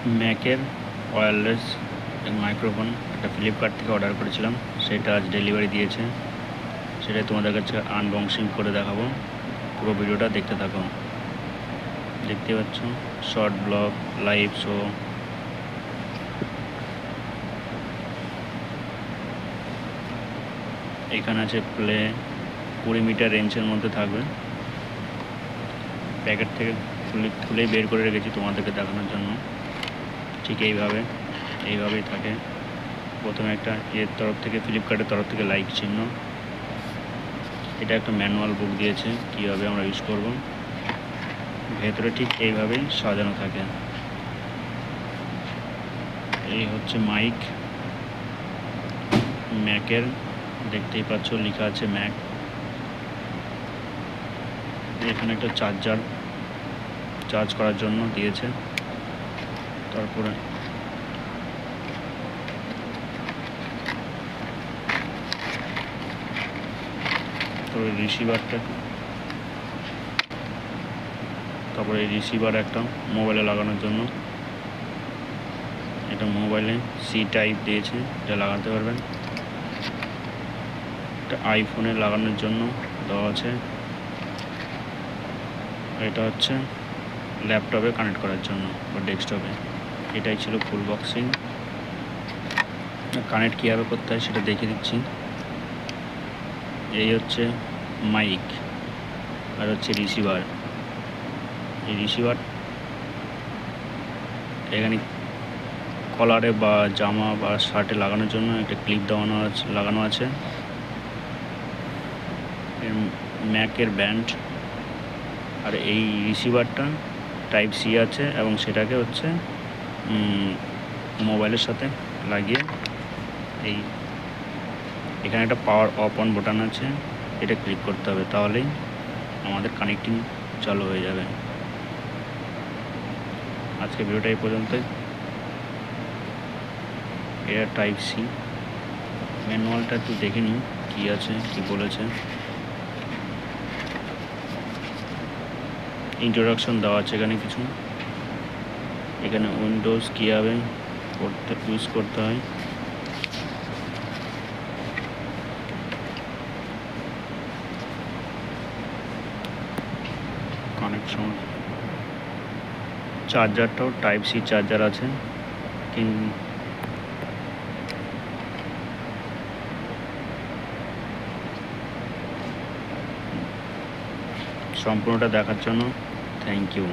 ম্যাকের wireless microphone একটা Flipkart থেকে order করেছিলাম, সেটা আজ ডেলিভারি দিয়েছে। সেটাই তোমাদের কাছে আনবক্সিং করে দেখাবো। পুরো ভিডিওটা দেখতে থাকো। দেখতে পাচ্ছ শর্ট ব্লগ, লাইভ শো, এখানে আছে প্লে, 20 মিটার রেঞ্জের মধ্যে থাকবে। প্যাকেট থেকে খুলে বের করে রেখেছি তোমাদেরকে দেখানোর জন্য। ঠিক এইভাবেই থাকে। প্রথমে একটা এর তরফ থেকে, ফ্লিপকার্টের তরফ থেকে লাইক চিহ্ন। এটা একটা ম্যানুয়াল বুক দিয়েছে কীভাবে আমরা ইউজ করব। ভেতরে ঠিক এইভাবেই সাজানো থাকে। এই হচ্ছে মাইক ম্যাকের, দেখতেই পাচ্ছ লেখা আছে ম্যাক। এখানে একটা চার্জ করার জন্য দিয়েছে। তারপরে রিসিভারটা, তারপরে এই রিসিভার একটা মোবাইলে লাগানোর জন্য। এটা মোবাইলে সি টাইপ দিয়েছে, এটা লাগাতে পারবেন। এটা আইফোনে লাগানোর জন্য দেওয়া আছে। এটা হচ্ছে ল্যাপটপে কানেক্ট করার জন্য বা ডেস্কটপে। এটাই ছিল ফুল বক্সিং। কানেক্ট কীভাবে করতে হয় সেটা দেখিয়ে দিচ্ছি। এই হচ্ছে মাইক, আর হচ্ছে রিসিভার। এই রিসিভার এখানে কলারে বা জামা বা শার্টে লাগানোর জন্য একটা ক্লিপ লাগানো আছে। ম্যাকের ব্যান্ড, আর এই রিসিভারটা টাইপ সি আছে এবং সেটাকে হচ্ছে মোবাইলের সাথে লাগিয়ে এখানে একটা পাওয়ার অফ অন বাটন আছে, এটা ক্লিক করতে হবে, তাহলেই আমাদের কানেক্টিং চালু হয়ে যাবে। আজকে ভিডিওটা এই পর্যন্তই। এটা টাইপ সি। ম্যানুয়ালটা একটু দেখে নিই কী আছে, কী বলেছে। ইন্ট্রোডাকশন দেওয়া আছে এখানে কিছু। এখানে উইন্ডোজ কীভাবে ইউজ করতে হয়, কানেকশন, চার্জারটাও টাইপ সি চার্জার আছে। সম্পূর্ণটা দেখার জন্য থ্যাংক ইউ।